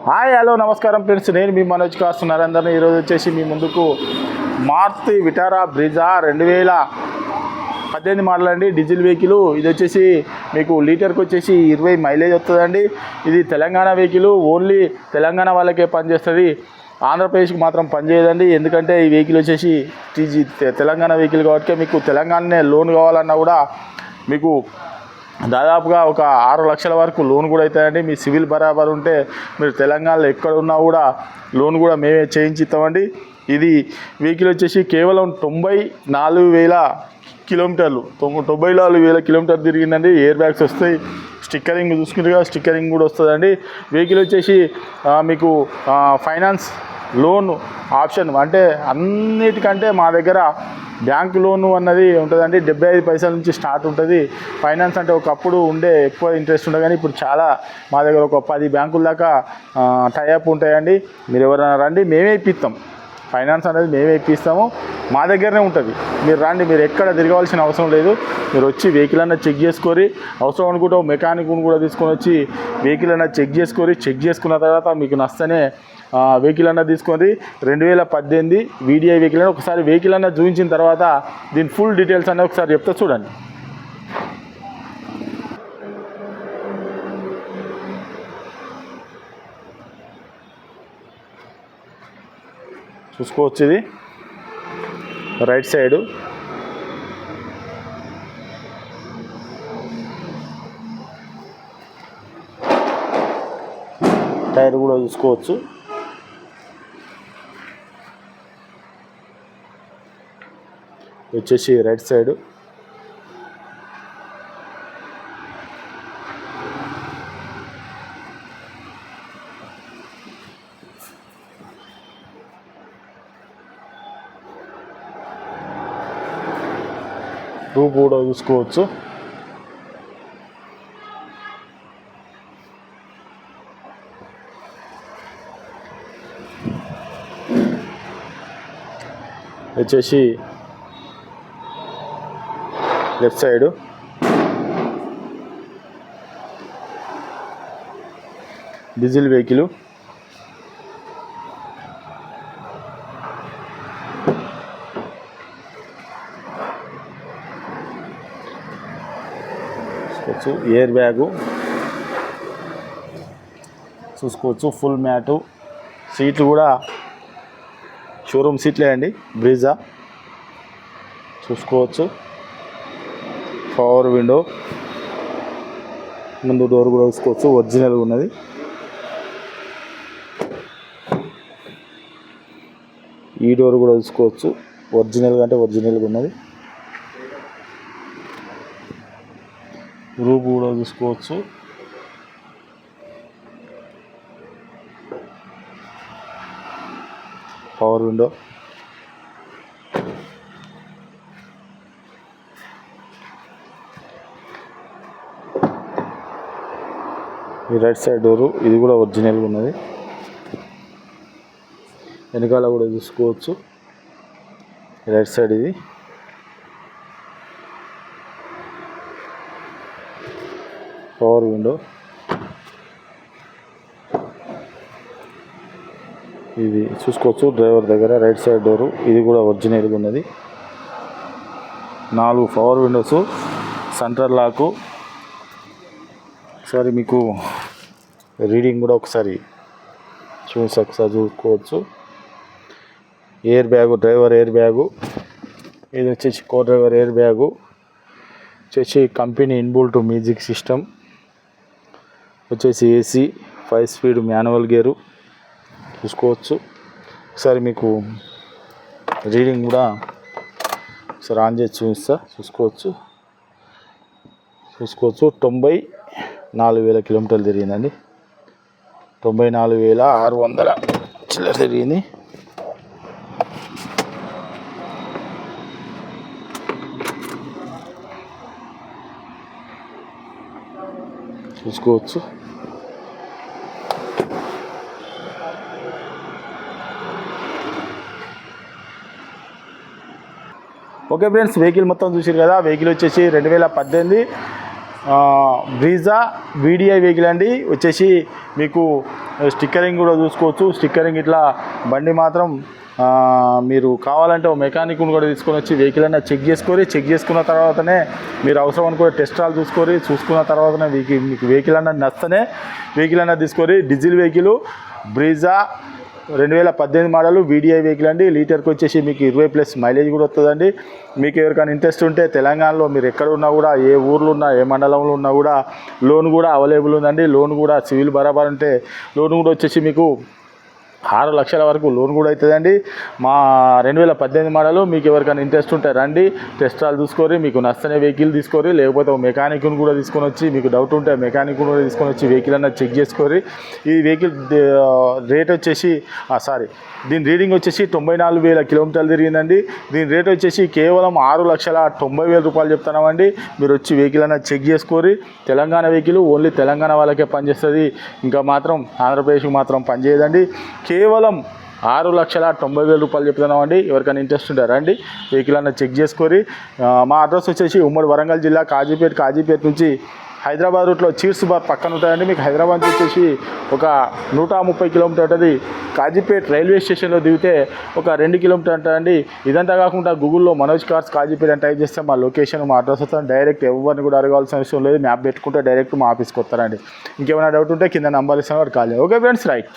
Hi hello నమస్కారం friends, నేను మీ Manoj cars నరేందర్ని. ఈరోజు వచ్చేసి మీ ముందుకు మారుతి విటారా బ్రిజా 2018 మోడల్ అండి, డీజిల్ వెహికల్. ఇది వచ్చేసి మీకు లీటర్కి వచ్చేసి 20 మైలేజ్ వస్తుందండి. ఇది తెలంగాణ వెహికల్, ఓన్లీ తెలంగాణ వాళ్ళకే పనిచేస్తుంది, ఆంధ్రప్రదేశ్కి మాత్రం పనిచేయదండి. ఎందుకంటే ఈ వెహికల్ వచ్చేసి తెలంగాణ వెహికల్ కాబట్టి మీకు తెలంగాణనే లోన్ కావాలన్నా కూడా మీకు దాదాపుగా ఒక 6 లక్షల వరకు లోన్ కూడా అవుతాయండి. మీ సివిల్ బరాబర్ ఉంటే మీరు తెలంగాణలో ఎక్కడ ఉన్నా కూడా లోన్ కూడా మేమే చేయించిస్తామండి. ఇది వెహికల్ వచ్చేసి కేవలం 94,000 కిలోమీటర్లు 94,000 కిలోమీటర్లు తిరిగిందండి. ఎయిర్ బ్యాగ్స్ వస్తాయి, స్టిక్కరింగ్ చూసుకుంటుగా స్టిక్కరింగ్ కూడా వస్తుందండి. వెహికల్ వచ్చేసి మీకు ఫైనాన్స్ లోన్ ఆప్షన్ అంటే అన్నిటికంటే మా దగ్గర బ్యాంకు లోను అన్నది ఉంటుందండి. 75 పైసల నుంచి స్టార్ట్ ఉంటుంది. ఫైనాన్స్ అంటే ఒకప్పుడు ఉండే ఎక్కువ ఇంట్రెస్ట్ ఉండే, కానీ ఇప్పుడు చాలా మా దగ్గర ఒక 10 బ్యాంకుల దాకా టైఅప్ ఉంటాయండి. మీరు ఎవరైనా రండి, మేమే ఇప్పిస్తాం. ఫైనాన్స్ అనేది మేమే ఇప్పిస్తాము, మా దగ్గరనే ఉంటుంది. మీరు రండి, మీరు ఎక్కడ తిరగవలసిన అవసరం లేదు. మీరు వచ్చి వెహికల్ అన్న చెక్ చేసుకొని, అవసరం అనుకుంటే మెకానిక్ను కూడా తీసుకొని వచ్చి వెహికల్ అన్న చెక్ చేసుకున్న తర్వాత మీకు నచ్చనే వెహికల్ అన్న తీసుకొని 2018 వీడిఐ వెహికల్ అని ఒకసారి వెహికల్ అన్న చూపించిన తర్వాత దీని ఫుల్ డీటెయిల్స్ అన్నీ ఒకసారి చెప్తా చూడండి. చూసుకోవచ్చు, ఇది రైట్ సైడు టైర్ కూడా చూసుకోవచ్చు. వచ్చేసి రైట్ సైడ్ రూప్ కూడా చూసుకోవచ్చు. వచ్చేసి left side diesel vehicle. Air bag చూసుకోవచ్చు, ఫుల్ మ్యాటు, సీట్లు కూడా షోరూమ్ సీట్లే అండి, బ్రిజా చూసుకోవచ్చు. పవర్ విండో, ముందు డోర్ కూడా చూసుకోవచ్చు, ఒరిజినల్గా ఉన్నది. ఈ డోర్ కూడా చూసుకోవచ్చు, ఒరిజినల్గా అంటే ఒరిజినల్గా ఉన్నది. రూప్ కూడా చూసుకోవచ్చు. పవర్ విండో, ఈ రైట్ సైడ్ డోరు ఇది కూడా ఒరిజినల్గా ఉన్నది. వెనకాల కూడా చూసుకోవచ్చు, రైట్ సైడ్ ఇది పవర్ విండో. ఇది చూసుకోవచ్చు డ్రైవర్ దగ్గర రైట్ సైడ్ డోరు ఇది కూడా ఒరిజినల్గా ఉన్నది. 4 పవర్ విండోస్, సెంటర్ లాకు. ఒకసారి మీకు రీడింగ్ కూడా ఒకసారి చూసుకోవచ్చు. Air bag, driver air bag. ఇది వచ్చేసి కో డ్రైవర్ ఎయిర్ బ్యాగు. వచ్చేసి కంపెనీ ఇన్బుల్ట్ మ్యూజిక్ సిస్టమ్. వచ్చేసి ఏసీ, 5 స్పీడ్ మాన్యువల్ గేరు చూసుకోవచ్చు. ఒకసారి మీకు రీడింగ్ కూడా ఒకసారి ఆన్ చేసి చూసుకోవచ్చు. 94,000 కిలోమీటర్లు తిరిగిందండి. 94,600 చిల్లర తిరిగింది. చూసుకోవచ్చు. ఓకే ఫ్రెండ్స్, వెహికల్ మొత్తం చూసారు కదా. వెహికల్ వచ్చేసి 2018 బ్రీజా వీడిఐ వెహికల్ అండి. వచ్చేసి మీకు స్టిక్కరింగ్ కూడా చూసుకోవచ్చు. స్టిక్కరింగ్ ఇట్లా బండి మాత్రం మీరు కావాలంటే ఒక మెకానిక్ను కూడా తీసుకొని వచ్చి వెహికల్ అన్న చెక్ చేసుకున్న తర్వాతనే మీరు అవసరం అనుకో టెస్ట్ డ్రైవ్ చూసుకున్న తర్వాతనే మీకు వెహికల్ అన్నది నచ్చనే వెహికల్ అన్నది తీసుకొని. Diesel vehicle Brezza 2018 model VDI vehicle అండి. లీటర్కి వచ్చేసి మీకు 20+ మైలేజ్ కూడా వస్తుందండి. మీకు ఎవరికైనా ఇంట్రెస్ట్ ఉంటే తెలంగాణలో మీరు ఎక్కడ ఉన్నా కూడా, ఏ ఊర్లో ఉన్నా, ఏ మండలంలో ఉన్నా కూడా లోన్ కూడా అవైలబుల్ ఉందండి. లోన్ కూడా సివిల్ బరాబర్ ఉంటే లోన్ కూడా వచ్చేసి మీకు 6 లక్షల వరకు లోన్ కూడా అవుతుందండి. మా 2018 మోడల్. మీకు ఎవరికైనా ఇంట్రెస్ట్ ఉంటే రండి, టెస్ట్ డ్రైవ్ చూసుకోరి, మీకు నచ్చని వెహికల్ తీసుకోరి, లేకపోతే మెకానిక్ను కూడా తీసుకొని వచ్చి, మీకు డౌట్ ఉంటే మెకానిక్ కూడా తీసుకొని వచ్చి వెహికల్ అన్నది చెక్ చేసుకోరి. ఈ వెహికల్ రేట్ వచ్చేసి దీని రీడింగ్ వచ్చేసి 94,000 కిలోమీటర్లు తిరిగిందండి. దీని రేట్ వచ్చేసి కేవలం 6,90,000 రూపాయలు చెప్తున్నామండి. మీరు వచ్చి వెహికల్ అన్నది చెక్ చేసుకోరి. తెలంగాణ వెహికల్ ఓన్లీ తెలంగాణ వాళ్ళకే పనిచేస్తుంది, ఇంకా మాత్రం ఆంధ్రప్రదేశ్కి మాత్రం పనిచేయదండి. కేవలం 6,90,000 రూపాయలు చెప్తున్నామండి. ఎవరికైనా ఇంట్రెస్ట్ ఉంటే రండి, వెహికల్ అన్నది చెక్ చేసుకోరి. మా అడ్రస్ వచ్చేసి ఉమ్మడి వరంగల్ జిల్లా కాజీపేట నుంచి హైదరాబాద్ రూట్లో చీర్స్ బార్ పక్కన ఉంటాయండి. మీకు హైదరాబాద్ నుంచి వచ్చేసి ఒక 130 కిలోమీటర్ ఉంటుంది. కాజీపేట రైల్వే స్టేషన్లో దిగితే ఒక 2 కిలోమీటర్ ఉంటుందండి. ఇదంతా కాకుండా గూగుల్లో మనోజ్ కార్స్ కాజీపేట అని టైప్ చేస్తే మా లొకేషన్, మా అడ్రస్ వస్తాను. డైరెక్ట్ ఎవరిని కూడా అడగాల్సిన విషయం లేదు. మ్యాప్ పెట్టుకుంటే డైరెక్ట్ మా ఆఫీస్కి వస్తారండి. ఇంకేమైనా డౌట్ ఉంటే కింద నంబర్ ఇస్తాను, వాడు కాల్ చేయండి. Okay friends, right.